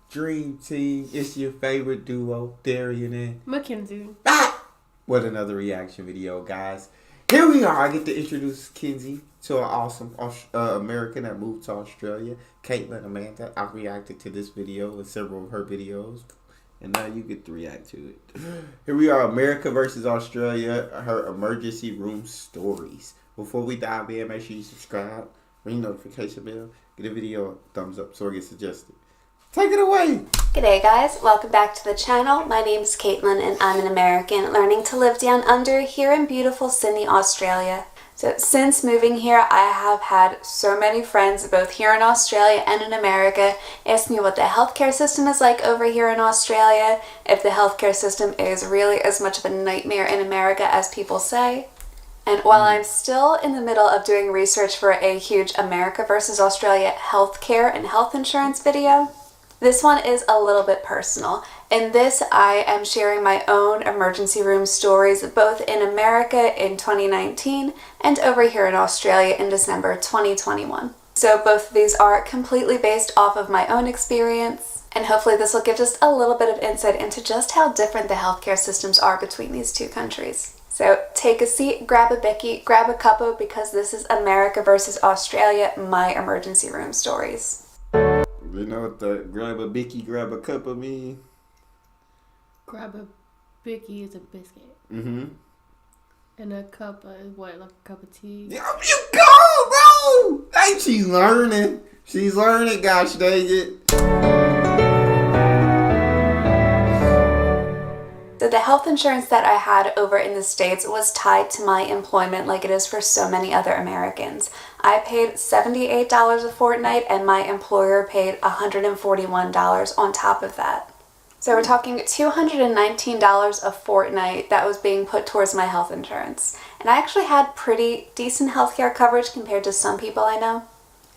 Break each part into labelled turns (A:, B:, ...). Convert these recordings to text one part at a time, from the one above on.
A: Dream Team. It's your favorite duo, Darian and
B: Mackenzie.
A: What another reaction video, guys. Here we are. I get to introduce Kenzie to an awesome American that moved to Australia, Kaitlyn Amanda. I've reacted to this video and several of her videos, and now you get to react to it. Here we are, America versus Australia, her emergency room stories. Before we dive in, make sure you subscribe, ring the notification bell, get a video a thumbs up so it gets suggested. Take it away.
C: G'day guys, welcome back to the channel. My name is Kaitlyn and I'm an American learning to live down under here in beautiful Sydney, Australia. So since moving here, I have had so many friends both here in Australia and in America ask me what the healthcare system is like over here in Australia, if the healthcare system is really as much of a nightmare in America as people say. And while I'm still in the middle of doing research for a huge America versus Australia healthcare and health insurance video, this one is a little bit personal. In this, I am sharing my own emergency room stories both in America in 2019 and over here in Australia in December 2021. So both of these are completely based off of my own experience, and hopefully this will give just a little bit of insight into just how different the healthcare systems are between these two countries. So take a seat, grab a bicky, grab a cuppa, because this is America versus Australia, my emergency room stories.
A: You know what the grab a bicky, grab a cuppa mean?
B: Grab a bicky is a biscuit.
A: Mm-hmm.
B: And a cuppa is what, like a cup of tea?
A: Yeah, you go, bro! Ain't she learning? She's learning, gosh dang it.
C: So the health insurance that I had over in the States was tied to my employment like it is for so many other Americans. I paid $78 a fortnight and my employer paid $141 on top of that. So we're talking $219 a fortnight that was being put towards my health insurance. And I actually had pretty decent healthcare coverage compared to some people I know.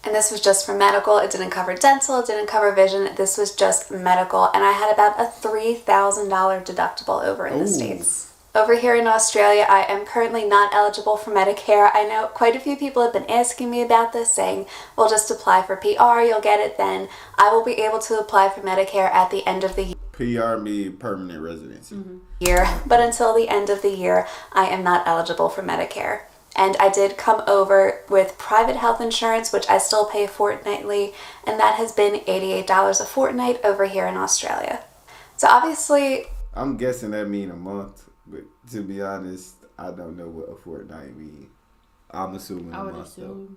C: And this was just for medical. It didn't cover dental, it didn't cover vision. This was just medical. And I had about a $3,000 deductible over in the States. Over here in Australia, I am currently not eligible for Medicare. I know quite a few people have been asking me about this, saying, well, just apply for PR, you'll get it then. I will be able to apply for Medicare at the end of the year.
A: PR means permanent residency.
C: But until the end of the year, I am not eligible for Medicare. And I did come over with private health insurance, which I still pay fortnightly, and that has been $88 a fortnight over here in Australia. So obviously,
A: I'm guessing that mean a month, but to be honest, I don't know what a fortnight means. I'm assuming a month, though.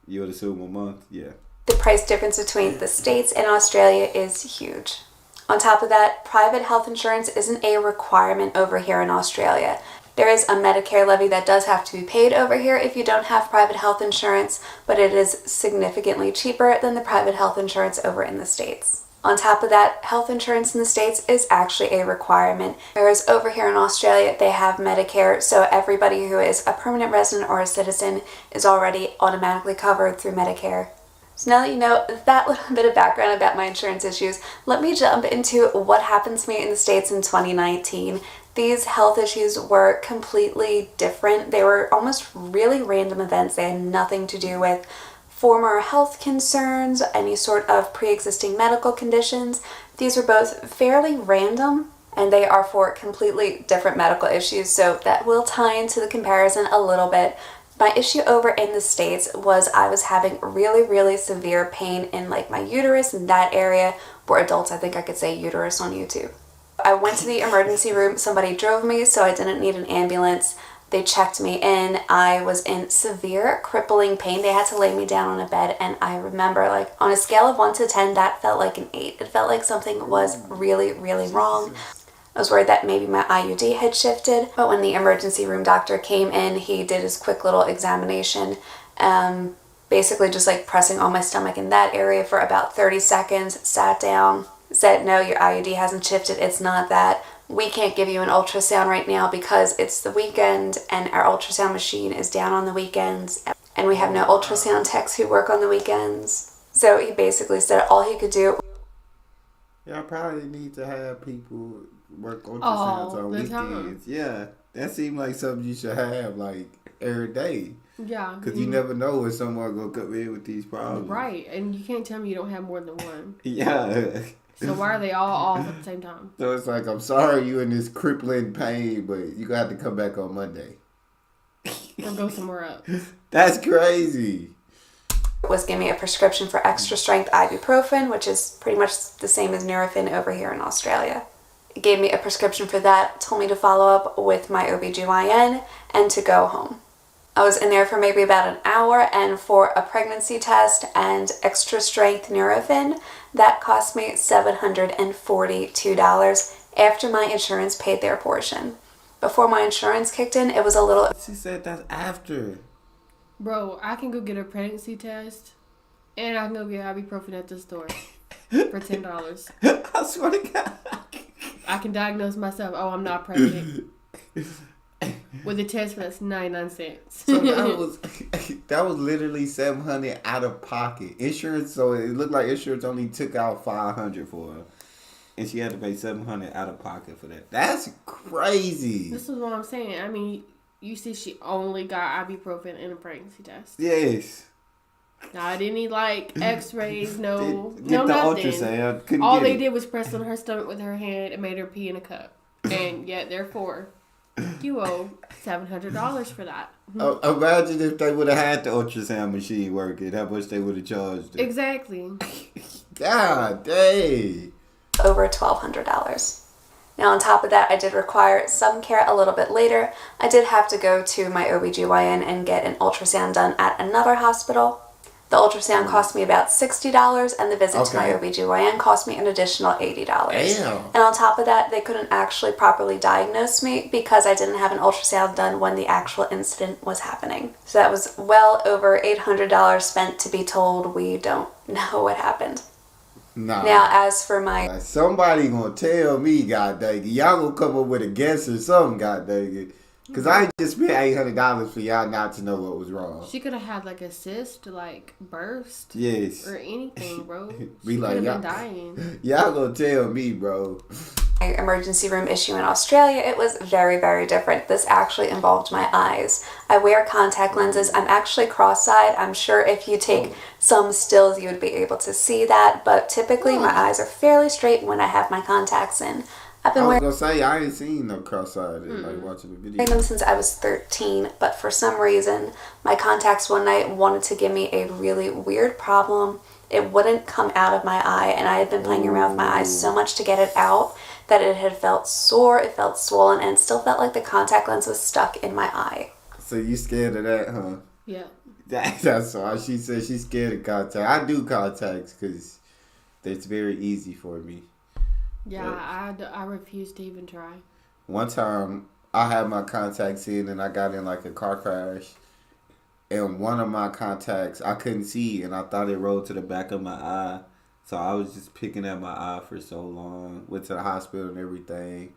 A: You would assume a month? Yeah.
C: The price difference between the States and Australia is huge. On top of that, private health insurance isn't a requirement over here in Australia. There is a Medicare levy that does have to be paid over here if you don't have private health insurance, but it is significantly cheaper than the private health insurance over in the States. On top of that, health insurance in the States is actually a requirement, whereas over here in Australia, they have Medicare, so everybody who is a permanent resident or a citizen is already automatically covered through Medicare. So now that you know that little bit of background about my insurance issues, let me jump into what happened to me in the States in 2019. These health issues were completely different. They were almost really random events. They had nothing to do with former health concerns, any sort of pre-existing medical conditions. These were both fairly random, and they are for completely different medical issues, so that will tie into the comparison a little bit. My issue over in the States was I was having really, really severe pain in like my uterus and that area. For adults, I think I could say uterus on YouTube. I went to the emergency room. Somebody drove me, so I didn't need an ambulance. They checked me in. I was in severe crippling pain. They had to lay me down on a bed, and I remember, like, on a scale of 1 to 10, that felt like an 8. It felt like something was really, really wrong. I was worried that maybe my IUD had shifted, but when the emergency room doctor came in, he did his quick little examination, basically just like pressing on my stomach in that area for about 30 seconds, sat down, said, no, your IUD hasn't shifted, it's not that. We can't give you an ultrasound right now because it's the weekend and our ultrasound machine is down on the weekends, and we have no ultrasound techs who work on the weekends. So he basically said all he could do.
A: Yeah, I probably need to have people work ultrasounds on weekends.
B: Time.
A: Yeah, that seemed like something you should have. Like, every day.
B: Yeah.
A: Because you never know when someone going to come in with these problems.
B: Right. And you can't tell me you don't have more than one.
A: Yeah.
B: So why are they all off at the same time?
A: So it's like, I'm sorry you in this crippling pain, but you're going to have to come back on Monday.
B: Or go somewhere else.
A: That's crazy.
C: Was giving me a prescription for extra strength ibuprofen, which is pretty much the same as Nurofen over here in Australia. It gave me a prescription for that, told me to follow up with my OBGYN, and to go home. I was in there for maybe about an hour, and for a pregnancy test and extra strength Nurofen, that cost me $742 after my insurance paid their portion. Before my insurance kicked in, it was a little...
A: She said that's after.
B: Bro, I can go get a pregnancy test, and I can go get ibuprofen at the store for $10.
A: I swear to God.
B: I can diagnose myself. Oh, I'm not pregnant. With a test that's 99 cents.
A: So that was literally $700 out of pocket. Insurance, so it looked like insurance only took out $500 for her. And she had to pay $700 out of pocket for that. That's crazy.
B: This is what I'm saying. I mean, you see she only got ibuprofen in a pregnancy test.
A: Yes.
B: Now, I didn't need, like, x-rays,
A: Get the
B: nothing.
A: ultrasound.
B: All they did was press on her stomach with her hand and made her pee in a cup. And yet, therefore, you owe $700 for that.
A: Imagine if they would have had the ultrasound machine working, how much they would have charged them.
B: Exactly.
A: God dang.
C: over $1,200. Now on top of that, I did require some care a little bit later. I did have to go to my OBGYN and get an ultrasound done at another hospital. The ultrasound cost me about $60, and the visit to my OBGYN cost me an additional $80.
A: Damn.
C: And on top of that, they couldn't actually properly diagnose me because I didn't have an ultrasound done when the actual incident was happening. So that was well over $800 spent to be told we don't know what happened.
A: Nah.
C: Now, as for my...
A: Somebody gonna tell me, god dang it. Y'all gonna come up with a guess or something, god dang it. Because I ain't just spent $800 for y'all not to know what was wrong.
B: She could have had like a cyst, like burst.
A: Yes.
B: Or anything, bro.
A: Be
B: She
A: like,
B: could
A: y'all,
B: have been dying.
A: y'all gonna tell me, bro.
C: My emergency room issue in Australia, it was very, very different. This actually involved my eyes. I wear contact lenses. I'm actually cross-eyed. I'm sure if you take some stills, you would be able to see that. But typically, my eyes are fairly straight when I have my contacts in. I've been
A: I was gonna say, I ain't seen no cross-eyed like watching the video.
C: wearing them since I was 13, but for some reason, my contacts one night wanted to give me a really weird problem. It wouldn't come out of my eye, and I had been playing around with my eyes so much to get it out that it had felt sore, it felt swollen, and it still felt like the contact lens was stuck in my eye.
A: So you scared of that, huh?
B: Yeah.
A: That's why she said she's scared of contact. I do contacts because it's very easy for me.
B: Yeah, I refuse to even try.
A: One time, I had my contacts in and I got in like a car crash. And one of my contacts, I couldn't see and I thought it rolled to the back of my eye. So I was just picking at my eye for so long. Went to the hospital and everything.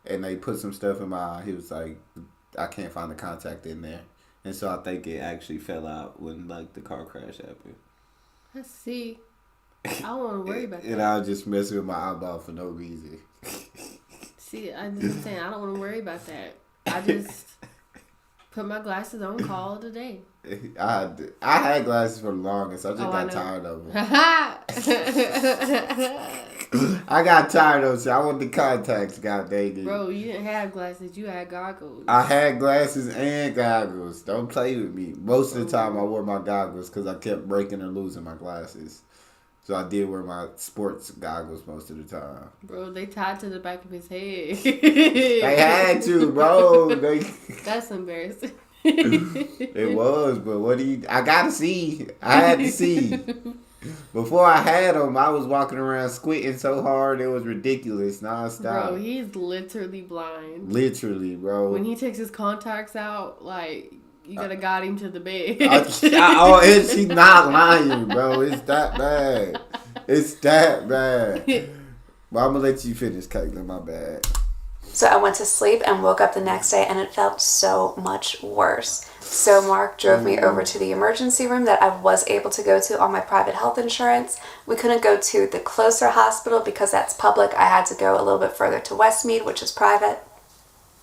A: And they put some stuff in my eye. He was like, I can't find the contact in there. And so I think it actually fell out when like the car crash happened.
B: Let's see. I don't want to worry about that.
A: And I was just messing with my eyeball for no reason.
B: See, I'm just saying, I don't want to worry about that. I just put my glasses on, call it a day.
A: I had glasses for the longest. I just got tired of them. I got tired of them. I want the contacts, god dang it.
B: Bro, you didn't have glasses. You had goggles.
A: I had glasses and goggles. Don't play with me. Most of the time I wore my goggles because I kept breaking and losing my glasses. So I did wear my sports goggles most of the time.
B: Bro, they tied to the back of his head.
A: They had to, bro.
B: That's embarrassing.
A: It was, but what do you... I gotta see. I had to see. Before I had them, I was walking around squinting so hard it was ridiculous, nonstop.
B: Bro, he's literally blind.
A: Literally, bro.
B: When he takes his contacts out, like... You gotta guide him to the bed.
A: And she's not lying, bro. It's that bad. It's that bad. But I'm gonna let you finish, Kaitlyn. My bad.
C: So I went to sleep and woke up the next day, and it felt so much worse. So Mark drove me over to the emergency room that I was able to go to on my private health insurance. We couldn't go to the closer hospital because that's public. I had to go a little bit further to Westmead, which is private.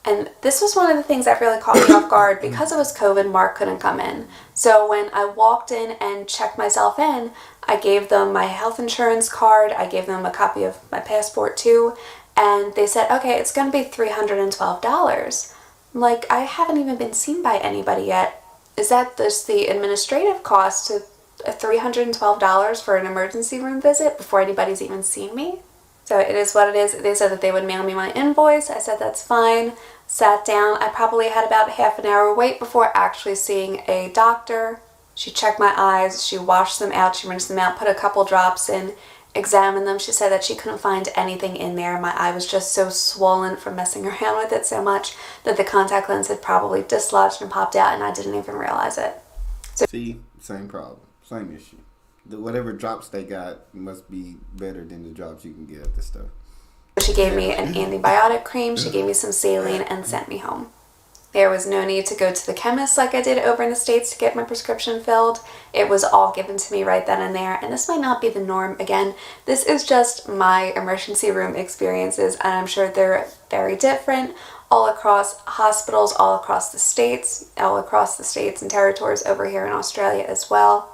C: And this was one of the things that really caught me off guard. Because it was COVID, Mark couldn't come in. So when I walked in and checked myself in, I gave them my health insurance card. I gave them a copy of my passport too. And they said, okay, it's going to be $312. I'm like, I haven't even been seen by anybody yet. Is that just the administrative cost to $312 for an emergency room visit before anybody's even seen me? So it is what it is. They said that they would mail me my invoice. I said that's fine. Sat down. I probably had about half an hour wait before actually seeing a doctor. She checked my eyes. She washed them out. She rinsed them out, put a couple drops in, examined them. She said that she couldn't find anything in there. My eye was just so swollen from messing around with it so much that the contact lens had probably dislodged and popped out, and I didn't even realize it. So,
A: see, same problem, same issue. Whatever drops they got must be better than the drops you can get at the stuff.
C: she gave me an antibiotic cream, she gave me some saline, and sent me home. There was no need to go to the chemist like I did over in the States to get my prescription filled. It was all given to me right then and there, and this might not be the norm. Again, this is just my emergency room experiences, and I'm sure they're very different all across hospitals, all across the states and territories over here in Australia as well.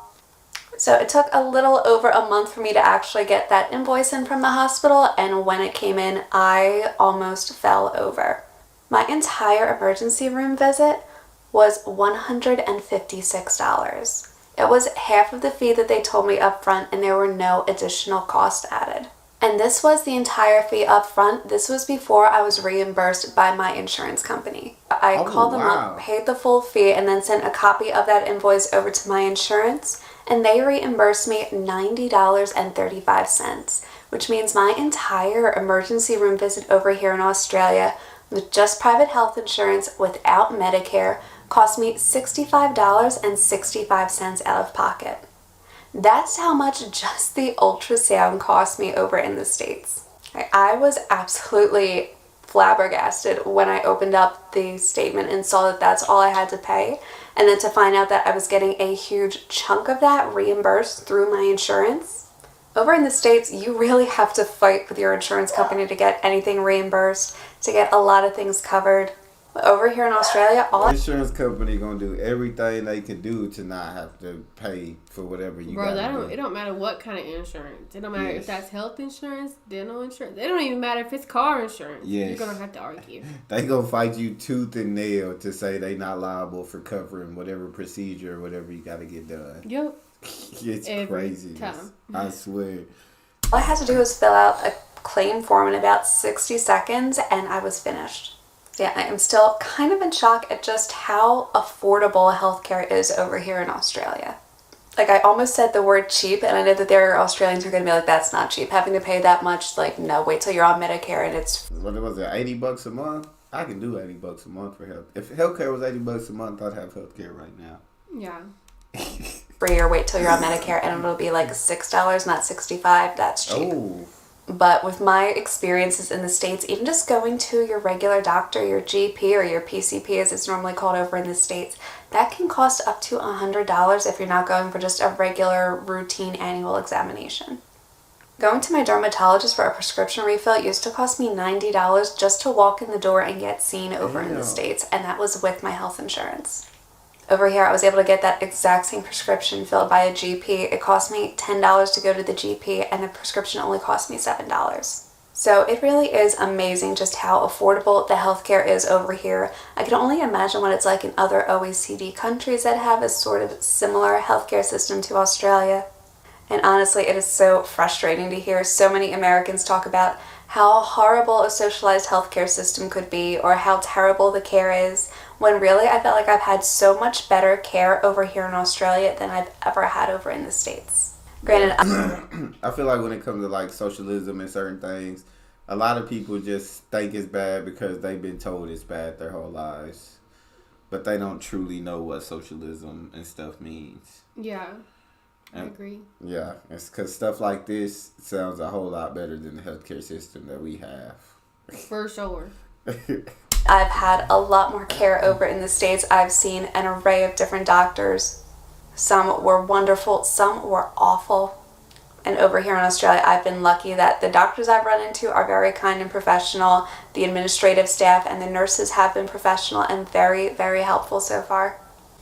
C: So it took a little over a month for me to actually get that invoice in from the hospital, and when it came in, I almost fell over. My entire emergency room visit was $156. It was half of the fee that they told me up front, and there were no additional costs added. And this was the entire fee up front. This was before I was reimbursed by my insurance company. I called them up, paid the full fee, and then sent a copy of that invoice over to my insurance, and they reimbursed me $90.35, which means my entire emergency room visit over here in Australia with just private health insurance without Medicare cost me $65.65 out of pocket. That's how much just the ultrasound cost me over in the States. I was absolutely flabbergasted when I opened up the statement and saw that that's all I had to pay, and then to find out that I was getting a huge chunk of that reimbursed through my insurance. Over in the States, you really have to fight with your insurance company to get anything reimbursed, to get a lot of things covered. Over here in Australia,
A: the insurance company gonna do everything they can do to not have to pay for whatever you got.
B: Bro, it don't matter what kind of insurance. It don't matter if that's health insurance, dental insurance. It don't even matter if it's car insurance. Yes. You're gonna have to argue.
A: They gonna fight you tooth and nail to say they not liable for covering whatever procedure or whatever you gotta get done.
B: Yep.
A: It's crazy. I swear.
C: All I had to do was fill out a claim form in about 60 seconds, and I was finished. Yeah, I am still kind of in shock at just how affordable healthcare is over here in Australia. Like, I almost said the word cheap, and I know that there are Australians who are going to be like, that's not cheap. Having to pay that much, like, no, wait till you're on Medicare and it's...
A: What was it, $80 a month? I can do $80 a month for health. If healthcare was $80 a month, I'd have healthcare right now.
B: Yeah.
C: Free or wait till you're on Medicare, and it'll be like $6, not $65. That's cheap.
A: Oh.
C: But with my experiences in the States, even just going to your regular doctor, your GP or your PCP as it's normally called over in the States, that can cost up to $100 if you're not going for just a regular routine annual examination. Going to my dermatologist for a prescription refill used to cost me $90 just to walk in the door and get seen over in the States, and that was with my health insurance. Over here, I was able to get that exact same prescription filled by a GP. It cost me $10 to go to the GP, and the prescription only cost me $7. So it really is amazing just how affordable the healthcare is over here. I can only imagine what it's like in other OECD countries that have a sort of similar healthcare system to Australia. And honestly, it is so frustrating to hear so many Americans talk about how horrible a socialized healthcare system could be or how terrible the care is, when really I felt like I've had so much better care over here in Australia than I've ever had over in the States. Granted,
A: I feel like when it comes to like socialism and certain things, a lot of people just think it's bad because they've been told it's bad their whole lives. But they don't truly know what socialism and stuff means.
B: Yeah. I agree.
A: Yeah, it's because stuff like this sounds a whole lot better than the healthcare system that we have.
B: For sure.
C: I've had a lot more care over in the States. I've seen an array of different doctors. Some were wonderful, some were awful. And over here in Australia, I've been lucky that the doctors I've run into are very kind and professional. The administrative staff and the nurses have been professional and very, very helpful so far.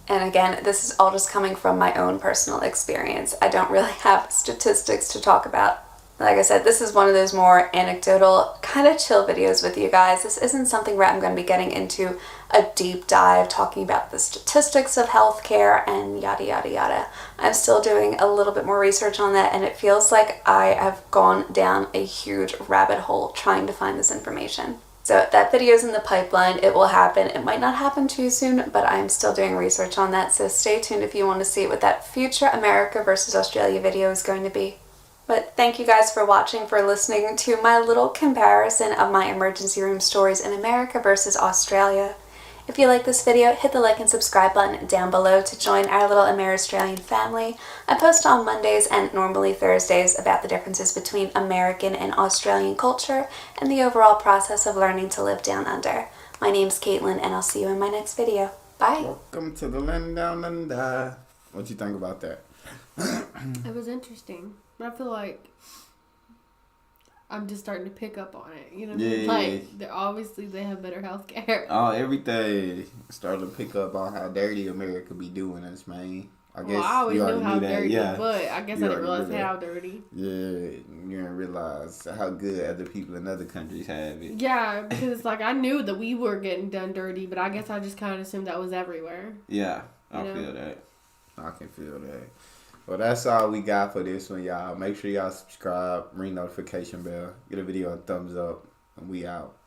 C: And again, this is all just coming from my own personal experience. I don't really have statistics to talk about. Like I said, this is one of those more anecdotal, kind of chill videos with you guys. This isn't something where I'm going to be getting into a deep dive talking about the statistics of healthcare and yada yada yada. I'm still doing a little bit more research on that, and it feels like I have gone down a huge rabbit hole trying to find this information. So that video is in the pipeline. It will happen. It might not happen too soon, but I'm still doing research on that. So stay tuned if you want to see what that future America versus Australia video is going to be. But thank you guys for watching, for listening to my little comparison of my emergency room stories in America versus Australia. If you like this video, hit the like and subscribe button down below to join our little Amer-Australian family. I post on Mondays and normally Thursdays about the differences between American and Australian culture and the overall process of learning to live down under. My name's Kaitlyn, and I'll see you in my next video. Bye!
A: Welcome to the land down under. What you think about that?
B: It was interesting. I feel like I'm just starting to pick up on it. You know what I mean? Like, they have better health care.
A: Oh, everything starting to pick up on how dirty America be doing us, man. I guess
B: I always knew how dirty,
A: yeah.
B: But I guess I didn't realize how dirty.
A: Yeah, you didn't realize how good other people in other countries have it.
B: Yeah, because like I knew that we were getting done dirty, but I guess I just kind of assumed that was everywhere.
A: Yeah, I feel that. I can feel that. Well, that's all we got for this one, y'all. Make sure y'all subscribe, ring notification bell, get a video a thumbs up, and we out.